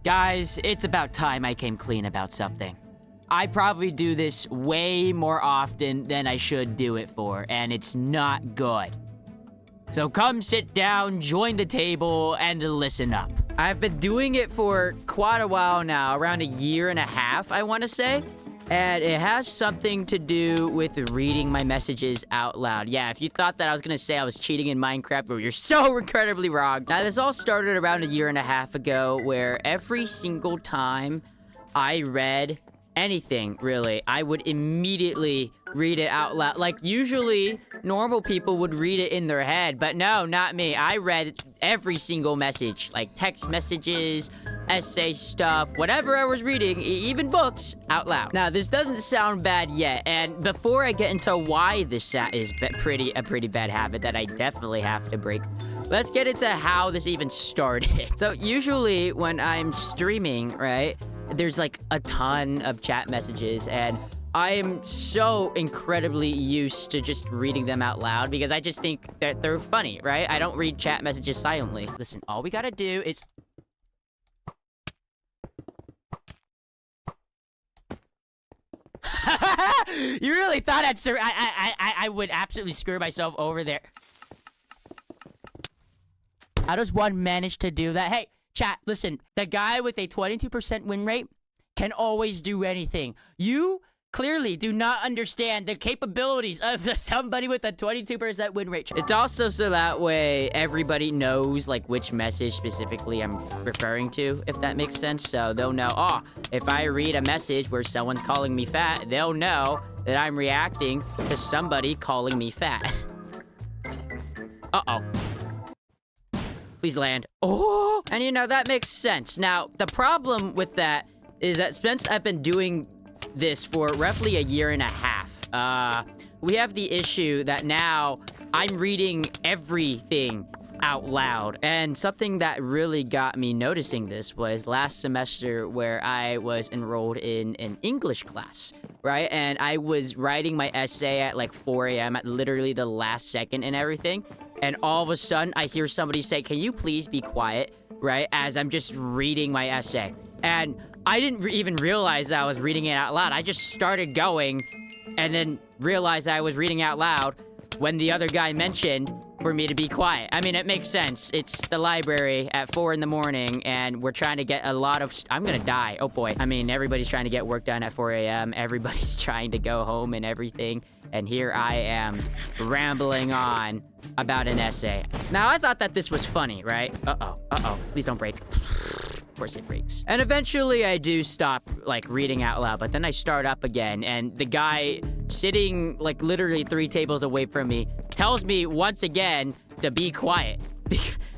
Guys, it's about time I came clean about something. I probably do this way more often than I should do it for, and it's not good. So come sit down, join the table, and listen up. I've been doing it for quite a while now, around a year and a half, I want to say. And it has something to do with reading my messages out loud. Yeah, if you thought that I was going to say I was cheating in Minecraft, well, you're so incredibly wrong. Now, this all started around a year and a half ago, where every single time I read anything, really, I would immediately read it out loud. Like, usually, normal people would read it in their head, but no, not me. I read every single message, like text messages, essay stuff, whatever I was reading, even books, out loud. Now, this doesn't sound bad yet, and before I get into why this is a pretty bad habit that I definitely have to break, let's get into how this even started. So, usually, when I'm streaming, right, there's like a ton of chat messages, and I am so incredibly used to just reading them out loud because I just think that they're funny, right? I don't read chat messages silently. Listen, all we gotta do is... You really thought I would absolutely screw myself over there. How does one manage to do that? Hey, chat, listen, the guy with a 22% win rate can always do anything. You clearly do not understand the capabilities of somebody with a 22% win rate. It's also so that way everybody knows like which message specifically I'm referring to, if that makes sense. So they'll know, oh, if I read a message where someone's calling me fat, they'll know that I'm reacting to somebody calling me fat. Uh-oh. Please land. Oh! And you know, that makes sense. Now, the problem with that is that since I've been doing this for roughly a year and a half, we have the issue that now I'm reading everything out loud. And something that really got me noticing this was last semester where I was enrolled in an English class, right? And I was writing my essay at like 4 a.m. at literally the last second and everything. And all of a sudden, I hear somebody say, "Can you please be quiet?" Right? As I'm just reading my essay. And I didn't even realize that I was reading it out loud. I just started going and then realized I was reading out loud when the other guy mentioned for me to be quiet. I mean, it makes sense. It's the library at 4 in the morning, and we're trying to get a lot of... I'm gonna die. Oh, boy. I mean, everybody's trying to get work done at 4 a.m. Everybody's trying to go home and everything. And here I am, rambling on about an essay. Now, I thought that this was funny, right? Uh-oh. Uh-oh. Please don't break. Of course it breaks. And eventually I do stop, like, reading out loud, but then I start up again, and the guy sitting, like, literally 3 tables away from me tells me once again to be quiet.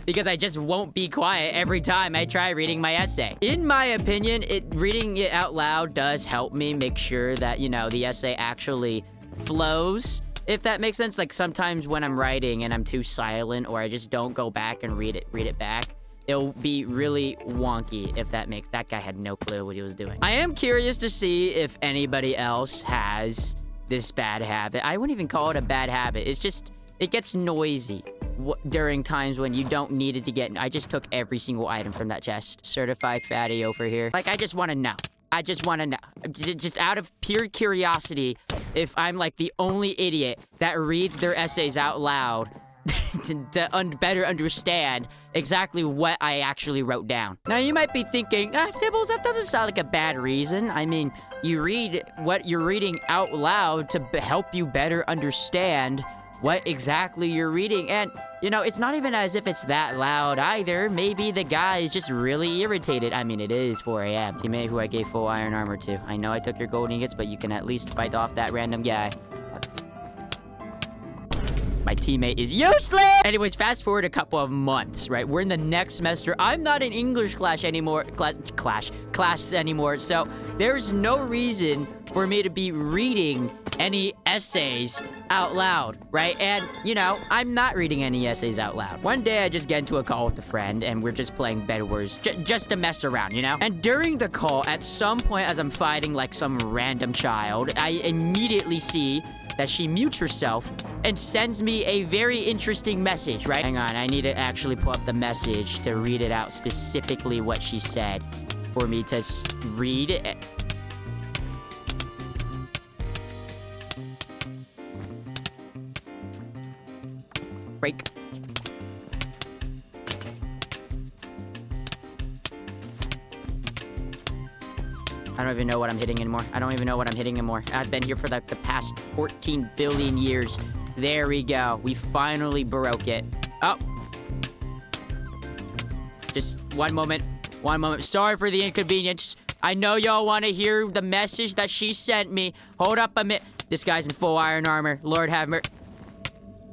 Because I just won't be quiet every time I try reading my essay. In my opinion, reading it out loud does help me make sure that, you know, the essay actually flows, if that makes sense. Like, sometimes when I'm writing and I'm too silent, or I just don't go back and read it back, it'll be really wonky, if that makes... That guy had no clue what he was doing. I am curious to see if anybody else has this bad habit. I wouldn't even call it a bad habit. It's just, it gets noisy during times when you don't need it to get... I just took every single item from that chest. Certified fatty over here. Like, I just want to know. I just want to know. Just out of pure curiosity, if I'm like the only idiot that reads their essays out loud to better understand exactly what I actually wrote down. Now, you might be thinking, Nibbles, that doesn't sound like a bad reason. I mean, you read what you're reading out loud to help you better understand what exactly you're reading. And, you know, it's not even as if it's that loud either. Maybe the guy is just really irritated. I mean, it is 4 a.m. Teammate who I gave full iron armor to. I know I took your gold ingots, but you can at least fight off that random guy. My teammate is useless! Anyways, fast forward a couple of months, right? We're in the next semester. I'm not in English class anymore. Class anymore. So there's no reason for me to be reading any essays out loud, right? And, you know, I'm not reading any essays out loud. One day I just get into a call with a friend and we're just playing Bedwars just to mess around, you know? And during the call, at some point as I'm fighting like some random child, I immediately see that she mutes herself and sends me a very interesting message, right? Hang on, I need to actually pull up the message to read it out specifically what she said. for me to read it. Break. I don't even know what I'm hitting anymore. I've been here for the past 14 billion years. There we go. We finally broke it. Oh. Just one moment. Sorry for the inconvenience. I know y'all want to hear the message that she sent me. Hold up a minute. This guy's in full iron armor. Lord have mercy.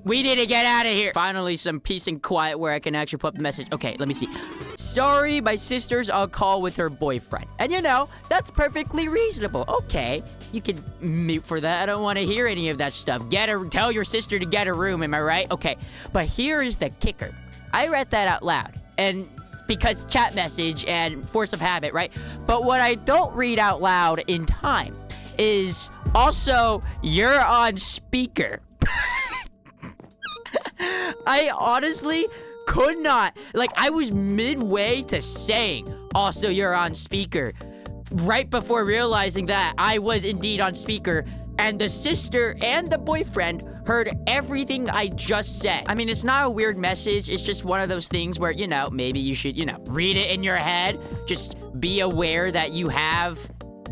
We need to get out of here. Finally, some peace and quiet where I can actually put the message. Okay, let me see. Sorry, my sister's on call with her boyfriend. And you know, that's perfectly reasonable. Okay, you can mute for that. I don't want to hear any of that stuff. Tell your sister to get a room, am I right? Okay, but here is the kicker. I read that out loud. And because chat message and force of habit, right? But what I don't read out loud in time is also, you're on speaker. I honestly could not. Like, I was midway to saying, also, you're on speaker, right before realizing that I was indeed on speaker, and the sister and the boyfriend heard everything I just said. I mean, it's not a weird message. It's just one of those things where, you know, maybe you should, you know, read it in your head. Just be aware that you have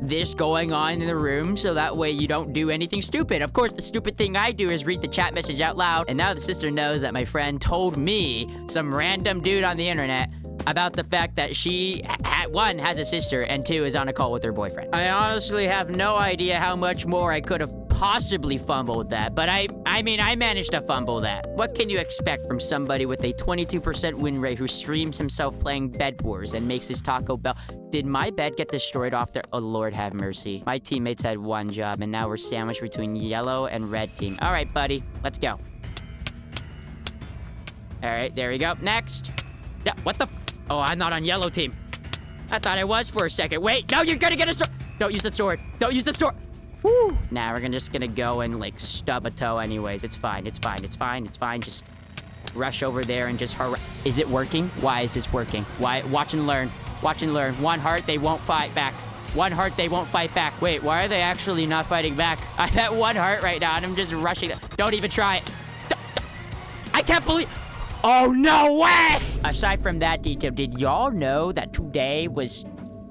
this going on in the room, so that way you don't do anything stupid. Of course, the stupid thing I do is read the chat message out loud, and now the sister knows that my friend told me, some random dude on the internet, about the fact that she, one, has a sister, and two, is on a call with her boyfriend. I honestly have no idea how much more I could have possibly fumbled that, but I mean, I managed to fumble that. What can you expect from somebody with a 22% win rate who streams himself playing Bedwars and makes his Taco Bell? Did my bed get destroyed off there? Oh, Lord have mercy. My teammates had one job, and now we're sandwiched between yellow and red team. All right, buddy, let's go. All right, there we go. Next. Yeah, what the? Oh, I'm not on yellow team. I thought I was for a second. Wait, no, you're gonna get a sword. Don't use the sword. Don't use the sword. Woo. Nah, we're just gonna go and, like, stub a toe anyways. It's fine. Just rush over there and just hurry. Is it working? Why is this working? Why? Watch and learn. One heart, they won't fight back. Wait, why are they actually not fighting back? I have one heart right now, and I'm just rushing. Don't even try it. I can't believe... Oh, no way! Aside from that detail, did y'all know that today was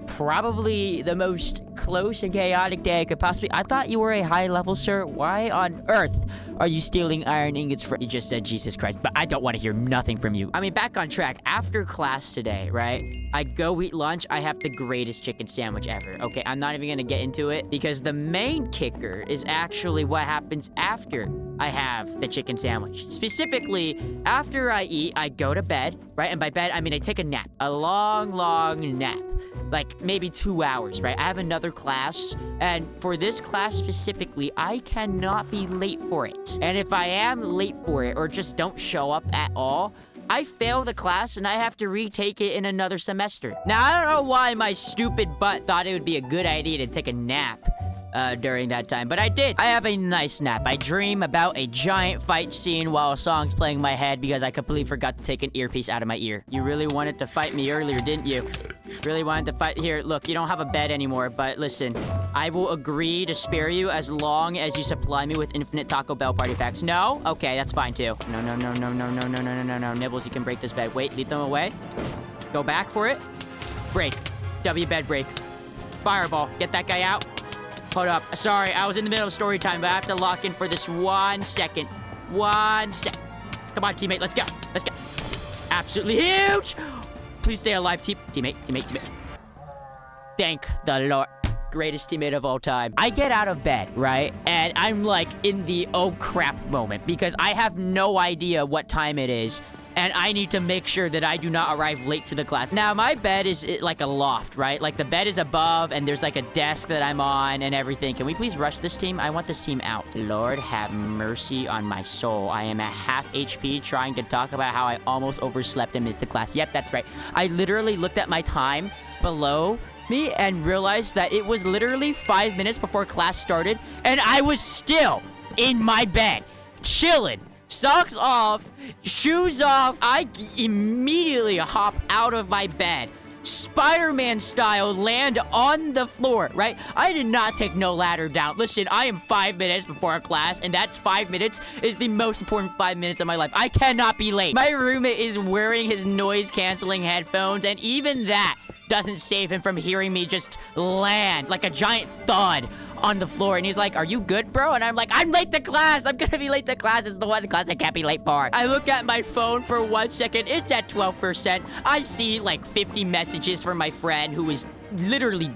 probably the most close and chaotic day I could possibly... I thought you were a high level, sir. Why on earth are you stealing iron ingots from... You just said Jesus Christ, but I don't want to hear nothing from you. I mean, back on track. After class today, right? I go eat lunch. I have the greatest chicken sandwich ever. Okay, I'm not even gonna get into it because the main kicker is actually what happens after I have the chicken sandwich. Specifically, after I eat, I go to bed, right? And by bed, I mean I take a nap. A long, long nap. Like, maybe 2 hours, right? I have another class, and for this class specifically, I cannot be late for it. And if I am late for it, or just don't show up at all, I fail the class, and I have to retake it in another semester. Now, I don't know why my stupid butt thought it would be a good idea to take a nap during that time, but I did. I have a nice nap. I dream about a giant fight scene while a song's playing in my head because I completely forgot to take an earpiece out of my ear. You really wanted to fight me earlier, didn't you? Really wanted to fight. Here, look, you don't have a bed anymore, but listen, I will agree to spare you as long as you supply me with infinite Taco Bell party packs. No? Okay, that's fine too. No. Nibbles, you can break this bed. Wait, lead them away. Go back for it. Break. W bed break. Fireball. Get that guy out. Hold up. Sorry, I was in the middle of story time, but I have to lock in for this 1 second. 1 sec. Come on, teammate. Let's go. Absolutely huge. Please stay alive, teammate. Thank the Lord. Greatest teammate of all time. I get out of bed, right? And I'm like in the oh crap moment because I have no idea what time it is. And I need to make sure that I do not arrive late to the class. Now, my bed is like a loft, right? Like, the bed is above, and there's, like, a desk that I'm on and everything. Can we please rush this team? I want this team out. Lord have mercy on my soul. I am at half HP trying to talk about how I almost overslept and missed the class. Yep, that's right. I literally looked at my time below me and realized that it was literally 5 minutes before class started, and I was still in my bed, chilling. Socks off, shoes off. I immediately hop out of my bed, Spider-Man style land on the floor, right? I did not take no ladder down. Listen, I am 5 minutes before a class, and that's 5 minutes is the most important 5 minutes of my life. I cannot be late. My roommate is wearing his noise-canceling headphones, and even that doesn't save him from hearing me just land like a giant thud on the floor. And he's like, are you good, bro? And I'm like, I'm late to class. I'm gonna be late to class. It's the one class I can't be late for. I look at my phone for 1 second. It's at 12%. I see like 50 messages from my friend who is literally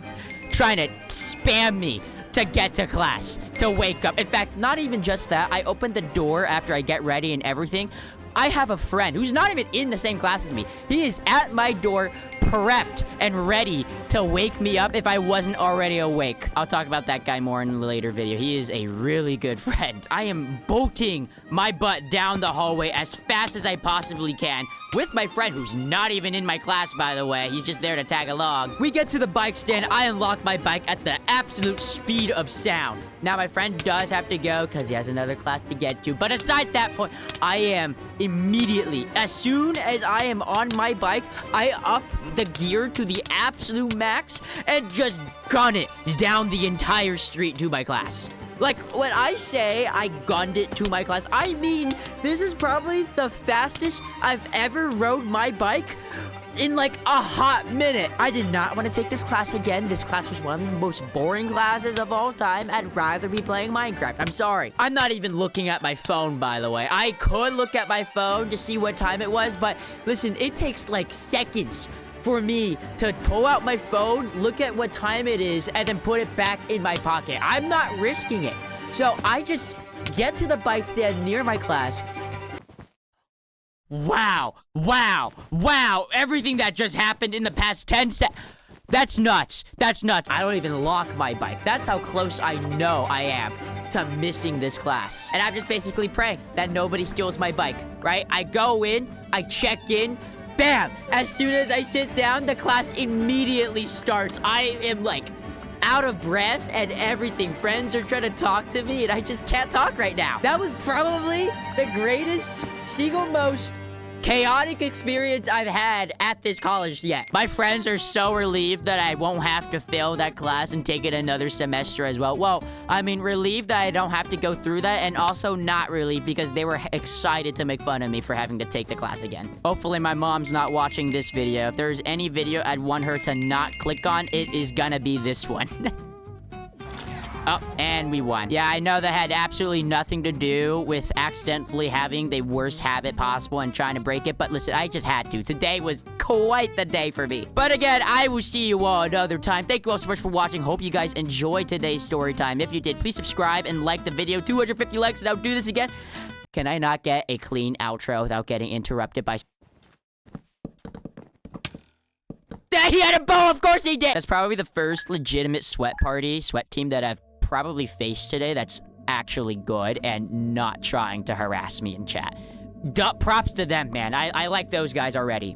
trying to spam me to get to class, to wake up. In fact, not even just that. I open the door after I get ready and everything. I have a friend who's not even in the same class as me. He is at my door, prepped and ready to wake me up if I wasn't already awake. I'll talk about that guy more in a later video. He is a really good friend. I am bolting my butt down the hallway as fast as I possibly can with my friend who's not even in my class, by the way. He's just there to tag along. We get to the bike stand. I unlock my bike at the absolute speed of sound. Now, my friend does have to go because he has another class to get to. But aside that point, I am immediately, as soon as I am on my bike, I up the gear to the absolute max and just gun it down the entire street to my class. Like, when I say I gunned it to my class, I mean, this is probably the fastest I've ever rode my bike in like a hot minute. I did not want to take this class again. This class was one of the most boring classes of all time. I'd rather be playing Minecraft. I'm sorry. I'm not even looking at my phone, by the way. I could look at my phone to see what time it was, but listen, it takes like seconds for me to pull out my phone, look at what time it is, and then put it back in my pocket. I'm not risking it. So I just get to the bike stand near my class. Wow. Everything that just happened in the past 10 seconds. That's nuts. That's nuts. I don't even lock my bike. That's how close I know I am to missing this class. And I'm just basically praying that nobody steals my bike, right? I go in, I check in, bam! As soon as I sit down, the class immediately starts. I am like out of breath and everything. Friends are trying to talk to me and I just can't talk right now. That was probably the greatest, single most chaotic experience I've had at this college yet. My friends are so relieved that I won't have to fail that class and take it another semester as well. Well, I mean, relieved that I don't have to go through that, and also not relieved because they were excited to make fun of me for having to take the class again. Hopefully my mom's not watching this video. If there's any video I'd want her to not click on, it is gonna be this one. Oh, and we won. Yeah, I know that had absolutely nothing to do with accidentally having the worst habit possible and trying to break it, but listen, I just had to. Today was quite the day for me. But again, I will see you all another time. Thank you all so much for watching. Hope you guys enjoyed today's story time. If you did, please subscribe and like the video. 250 likes and I'll do this again. Can I not get a clean outro without getting interrupted by... He had a bow, of course he did! That's probably the first legitimate sweat team that I've probably faced today that's actually good and not trying to harass me in chat. Props to them, man. I like those guys already.